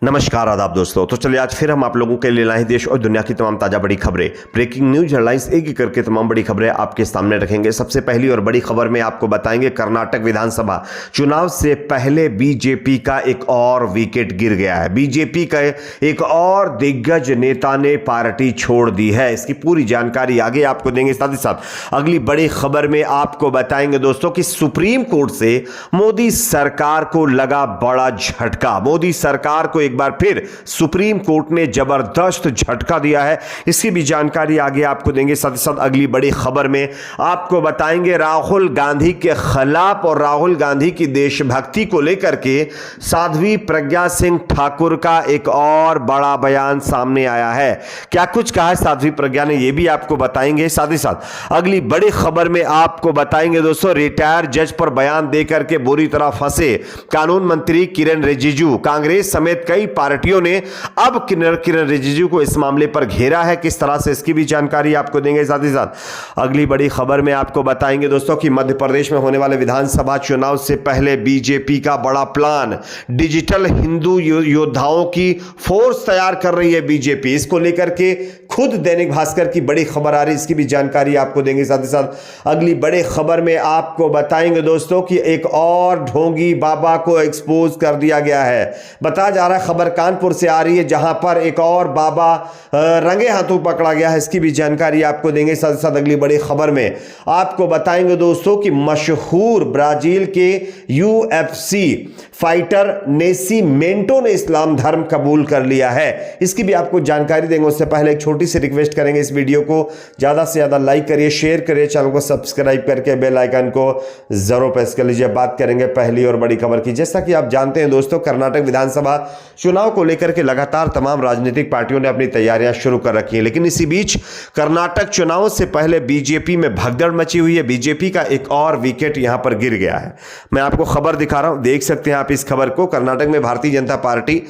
नमस्कार आदाब दोस्तों। तो चलिए आज फिर हम आप लोगों के लिए लाए देश और दुनिया की तमाम ताजा बड़ी खबरें, ब्रेकिंग न्यूज हेडलाइंस एक एक करके तमाम बड़ी खबरें आपके सामने रखेंगे। सबसे पहली और बड़ी खबर में आपको बताएंगे कर्नाटक विधानसभा चुनाव से पहले बीजेपी का एक और विकेट गिर गया है। बीजेपी का एक और दिग्गज नेता ने पार्टी छोड़ दी है। इसकी पूरी जानकारी आगे आपको देंगे। साथ ही साथ अगली बड़ी खबर में आपको बताएंगे दोस्तों कि सुप्रीम कोर्ट से मोदी सरकार को लगा बड़ा झटका। मोदी सरकार को एक बार फिर सुप्रीम कोर्ट ने जबरदस्त झटका दिया है। इसकी भी जानकारी आगे आपको देंगे। साथ ही साथ अगली बड़ी खबर में आपको बताएंगे राहुल गांधी के खिलाफ और राहुल गांधी की देशभक्ति को लेकर के साध्वी प्रज्ञा सिंह ठाकुर का एक और बड़ा बयान सामने आया है। क्या कुछ कहा है साध्वी प्रज्ञा ने, यह भी आपको बताएंगे। साथ ही साथ अगली बड़ी खबर में आपको बताएंगे दोस्तों रिटायर्ड जज पर बयान देकर के बुरी तरह फंसे कानून मंत्री किरेन रिजिजू। कांग्रेस समेत कई पार्टियों ने अब किरेन रिजिजू को इस मामले पर घेरा है। किस तरह से, इसकी भी जानकारी आपको देंगे। साथ ही साथ अगली बड़ी खबर में आपको बताएंगे दोस्तों कि मध्य प्रदेश में होने वाले विधानसभा चुनाव से पहले बीजेपी का बड़ा प्लान, डिजिटल हिंदू योद्धाओं की फोर्स तैयार कर रही है बीजेपी। इसको लेकर के खुद दैनिक भास्कर की बड़ी खबर आ रही है, इसकी भी जानकारी आपको देंगे। साथ ही साथ अगली बड़ी खबर में आपको बताएंगे दोस्तों कि एक और ढोंगी बाबा को एक्सपोज कर दिया गया है। बताया जा रहा है, खबर कानपुर से आ रही है, जहां पर एक और बाबा रंगे हाथों पकड़ा गया है। इसकी भी जानकारी आपको देंगे। साथ साथ अगली बड़ी खबर में आपको बताएंगे दोस्तों कि मशहूर ब्राजील के यूएफसी फाइटर नेसिमेंटो ने इस्लाम धर्म कबूल कर लिया है। इसकी भी आपको जानकारी देंगे। उससे पहले एक छोटी सी रिक्वेस्ट करेंगे, इस वीडियो को ज्यादा से ज्यादा लाइक करिए, शेयर करिए, चैनल को सब्सक्राइब करके बेल आइकन को जरूर प्रेस कर लीजिए। बात करेंगे पहली और बड़ी खबर की। जैसा कि आप जानते हैं दोस्तों, कर्नाटक विधानसभा चुनाव को लेकर के लगातार तमाम राजनीतिक पार्टियों ने अपनी तैयारियां शुरू कर रखी हैं, लेकिन इसी बीच कर्नाटक चुनाव से पहले बीजेपी में भगदड़ मची हुई है। बीजेपी का एक और विकेट यहां पर गिर गया है। मैं आपको खबर दिखा रहा हूं, देख सकते हैं आप इस खबर को। कर्नाटक में भारतीय जनता पार्टी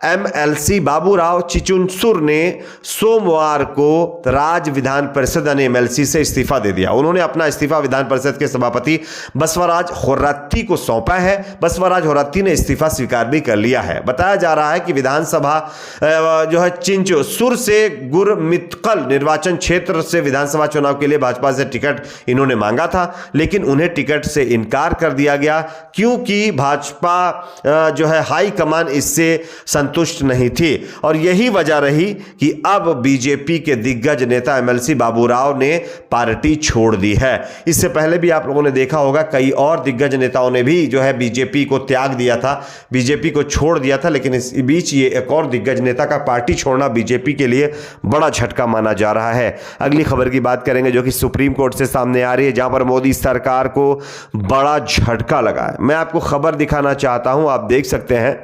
एमएलसी बाबूराव चिचुंसुर ने सोमवार को राज्य विधान परिषद यानी एमएलसी से इस्तीफा दे दिया। उन्होंने अपना इस्तीफा विधान परिषद के सभापति बसवराज होरात्ती को सौंपा है। बसवराज होरात्ती ने इस्तीफा स्वीकार भी कर लिया है। बताया जा रहा है कि विधानसभा जो है चिंचोसुर से गुरमितकल निर्वाचन क्षेत्र से विधानसभा चुनाव के लिए भाजपा से टिकट इन्होंने मांगा था, लेकिन उन्हें टिकट से इनकार कर दिया गया, क्योंकि भाजपा जो है हाई कमान इससे संतुष्ट नहीं थी। और यही वजह रही कि अब बीजेपी के दिग्गज नेता एमएलसी बाबूराव ने पार्टी छोड़ दी है। इससे पहले भी आप लोगों ने देखा होगा, कई और दिग्गज नेताओं ने भी जो है बीजेपी को त्याग दिया था, बीजेपी को छोड़ दिया था। लेकिन इस बीच ये एक और दिग्गज नेता का पार्टी छोड़ना बीजेपी के लिए बड़ा झटका माना जा रहा है। अगली खबर की बात करेंगे जो कि सुप्रीम कोर्ट से सामने आ रही है, जहां पर मोदी सरकार को बड़ा झटका लगा है। मैं आपको खबर दिखाना चाहता हूं, आप देख सकते हैं।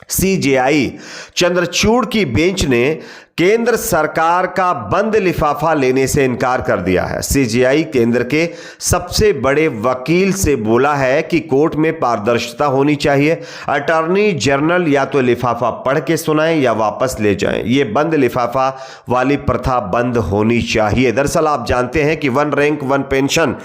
सीजेआई चंद्रचूड़ की बेंच ने केंद्र सरकार का बंद लिफाफा लेने से इनकार कर दिया है। सीजेआई केंद्र के सबसे बड़े वकील से बोला है कि कोर्ट में पारदर्शिता होनी चाहिए। अटॉर्नी जनरल या तो लिफाफा पढ़ के सुनाएं या वापस ले जाएं। यह बंद लिफाफा वाली प्रथा बंद होनी चाहिए। दरअसल आप जानते हैं कि वन रैंक वन पेंशन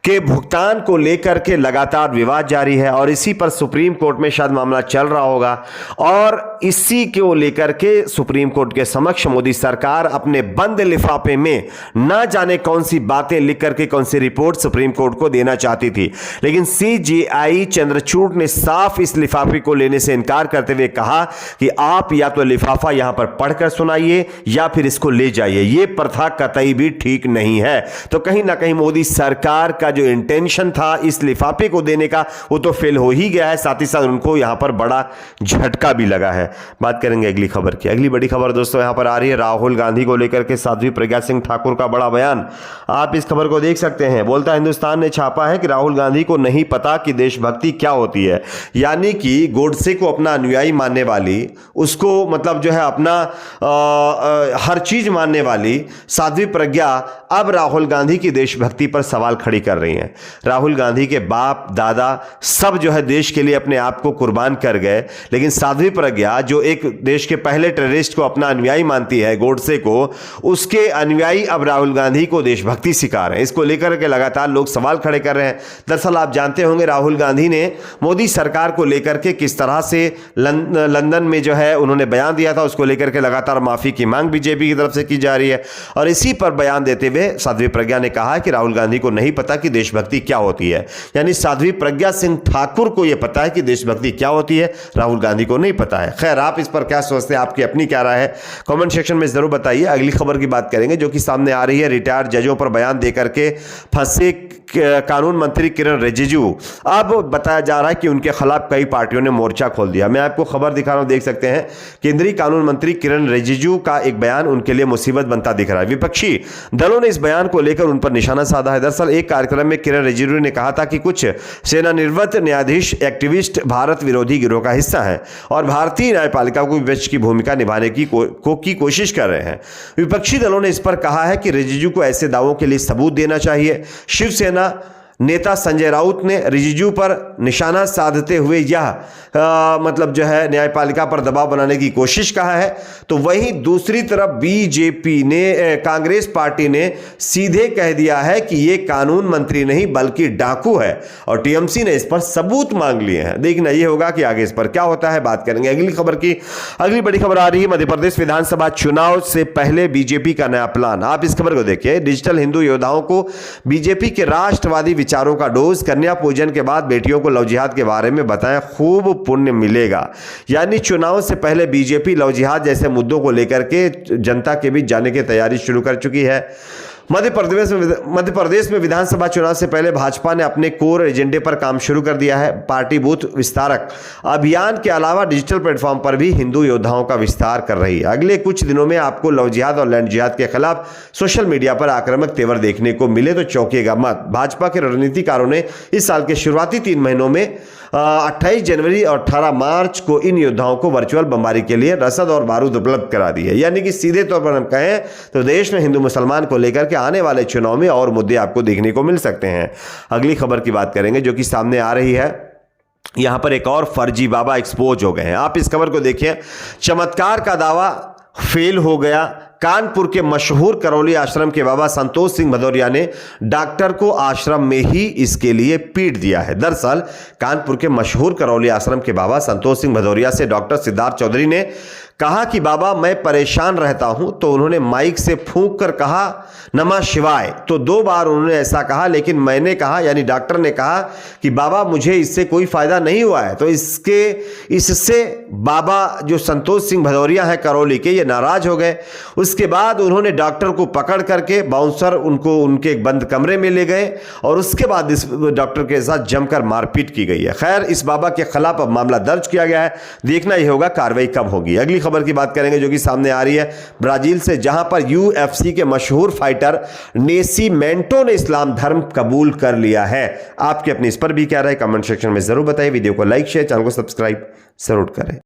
के भुगतान को लेकर के लगातार विवाद जारी है और इसी पर सुप्रीम कोर्ट में शायद मामला चल रहा होगा और इसी को लेकर के सुप्रीम कोर्ट के समक्ष मोदी सरकार अपने बंद लिफाफे में ना जाने कौन सी बातें लिख करके कौन सी रिपोर्ट सुप्रीम कोर्ट को देना चाहती थी, लेकिन सीजेआई चंद्रचूड़ ने साफ इस लिफाफे को लेने से इनकार करते हुए कहा कि आप या तो लिफाफा यहां पर पढ़कर सुनाइए या फिर इसको ले जाइए। यह प्रथा कतई भी ठीक नहीं है। तो कहीं ना कहीं मोदी सरकार का जो इंटेंशन था इस लिफाफे को देने का, वो तो फेल हो ही गया है। साथ ही साथ उनको यहां पर बड़ा झटका भी लगा है। बात करेंगे अगली खबर की। अगली बड़ी खबर दोस्तों यहां पर आ रही है राहुल गांधी को लेकर के साध्वी प्रज्ञा सिंह ठाकुर का बड़ा बयान। आप इस खबर को देख सकते हैं। बोलता हिंदुस्तान ने छापा है कि राहुल गांधी को नहीं पता कि देशभक्ति क्या होती है। यानी कि गोडसे को अपना अनुयायी मानने वाली, उसको मतलब जो है अपना हर चीज मानने वाली साध्वी प्रज्ञा अब राहुल गांधी की देशभक्ति पर सवाल खड़ी कर रही हैं। राहुल गांधी के बाप दादा सब जो है देश के लिए अपने आप को कुर्बान कर गए, लेकिन साध्वी प्रज्ञा जो एक देश के पहले टेररिस्ट को अपना अनुयायी मानती है गोडसे को, उसके अनुयायी अब राहुल गांधी को देशभक्ति सिखा रहे हैं। इसको लेकर के लगातार लोग सवाल खड़े कर रहे हैं। दरअसल आप जानते होंगे राहुल गांधी ने मोदी सरकार को लेकर के किस तरह से लंदन में जो है उन्होंने बयान दिया था, उसको लेकर के लगातार माफी की मांग बीजेपी की तरफ से की जा रही है। और इसी पर बयान देते हुए साध्वी प्रज्ञा ने कहा कि राहुल गांधी को नहीं पता कि देशभक्ति क्या होती है। यानी साध्वी प्रज्ञा सिंह ठाकुर को यह पता है कि देशभक्ति क्या होती है, राहुल गांधी को नहीं पता है। खैर, आप इस पर क्या सोचते हैं, आपकी अपनी क्या राय है, कमेंट सेक्शन में जरूर बताइए। अगली खबर की बात करेंगे जो कि सामने आ रही है। रिटायर्ड जजों पर बयान देकर के फंसे कानून मंत्री किरण रिजिजू, अब बताया जा रहा है कि उनके खिलाफ कई पार्टियों ने मोर्चा खोल दिया। मैं आपको खबर दिखा रहा हूं, देख सकते हैं। केंद्रीय कानून मंत्री किरण रिजिजू का एक बयान उनके लिए मुसीबत बनता दिख रहा है। विपक्षी दलों ने इस बयान को लेकर उन पर निशाना साधा है। दरअसल एक कार्यक्रम में किरण रिजिजू ने कहा था कि कुछ सेवानिवृत्त न्यायाधीश एक्टिविस्ट भारत विरोधी गिरोह का हिस्सा है और भारतीय न्यायपालिका को विपक्ष की भूमिका निभाने की कोशिश कर रहे हैं। विपक्षी दलों ने इस पर कहा है कि रिजिजू को ऐसे दावों के लिए सबूत देना चाहिए। शिवसेना नेता संजय राउत ने रिजिजू पर निशाना साधते हुए यह मतलब जो है न्यायपालिका पर दबाव बनाने की कोशिश कहा है। तो वहीं दूसरी तरफ बीजेपी ने, कांग्रेस पार्टी ने सीधे कह दिया है कि ये कानून मंत्री नहीं बल्कि डाकू है और टीएमसी ने इस पर सबूत मांग लिए हैं। देखना ये होगा कि आगे इस पर क्या होता है, बात करेंगे। अगली खबर की अगली बड़ी खबर आ रही है। मध्य प्रदेश विधानसभा चुनाव से पहले बीजेपी का नया प्लान। आप इस खबर को देखिए। डिजिटल हिंदू योद्धाओं को बीजेपी के राष्ट्रवादी विचारों का डोज, कन्या पूजन के बाद बेटियों को लव जिहाद के बारे में बताएं, खूब पुण्य मिलेगा। यानी चुनाव से पहले बीजेपी लव जिहाद जैसे मुद्दों को लेकर के जनता के बीच जाने की तैयारी शुरू कर चुकी है। मध्य प्रदेश में विधानसभा चुनाव से पहले भाजपा ने अपने कोर एजेंडे पर काम शुरू कर दिया है। पार्टी बूथ विस्तारक अभियान के अलावा डिजिटल प्लेटफॉर्म पर भी हिंदू योद्धाओं का विस्तार कर रही है। अगले कुछ दिनों में आपको लव जिहाद और लैंड जिहाद के खिलाफ सोशल मीडिया पर आक्रामक तेवर देखने को मिले तो चौंकिएगा मत। भाजपा के रणनीतिकारों ने इस साल के शुरुआती 3 महीनों में 28 जनवरी और 18 मार्च को इन योद्धाओं को वर्चुअल बमबारी के लिए रसद और बारूद उपलब्ध करा दी है। यानी कि सीधे तौर पर हम कहें तो देश में हिंदू मुसलमान को लेकर के आने वाले चुनाव में और मुद्दे आपको देखने को मिल सकते हैं। अगली खबर की बात करेंगे जो कि सामने आ रही है। यहां पर एक और फर्जी बाबा एक्सपोज हो गए हैं। आप इस खबर को देखिए। चमत्कार का दावा फेल हो गया। कानपुर के मशहूर करौली आश्रम के बाबा संतोष सिंह भदौरिया ने डॉक्टर को आश्रम में ही इसके लिए पीट दिया है। दरअसल कानपुर के मशहूर करौली आश्रम के बाबा संतोष सिंह भदौरिया से डॉक्टर सिद्धार्थ चौधरी ने कहा कि बाबा मैं परेशान रहता हूं, तो उन्होंने माइक से फूंक कर कहा नमः शिवाय। तो 2 बार उन्होंने ऐसा कहा, लेकिन मैंने कहा यानी डॉक्टर ने कहा कि बाबा मुझे इससे कोई फायदा नहीं हुआ है। तो इससे बाबा जो संतोष सिंह भदौरिया है करौली के, ये नाराज हो गए। उसके बाद उन्होंने डॉक्टर को पकड़ करके बाउंसर उनको उनके एक बंद कमरे में ले गए और उसके बाद इस डॉक्टर के साथ जमकर मारपीट की गई है। खैर, इस बाबा के खिलाफ अब मामला दर्ज किया गया है। देखना यह होगा कार्रवाई कब होगी। अगली खबर की बात करेंगे जो कि सामने आ रही है ब्राजील से, जहां पर यूएफसी के मशहूर फाइटर नेसीमेंटो ने इस्लाम धर्म कबूल कर लिया है। आपके अपनी इस पर भी क्या राय, कमेंट सेक्शन में जरूर बताइए। वीडियो को लाइक शेयर, चैनल को सब्सक्राइब जरूर करें।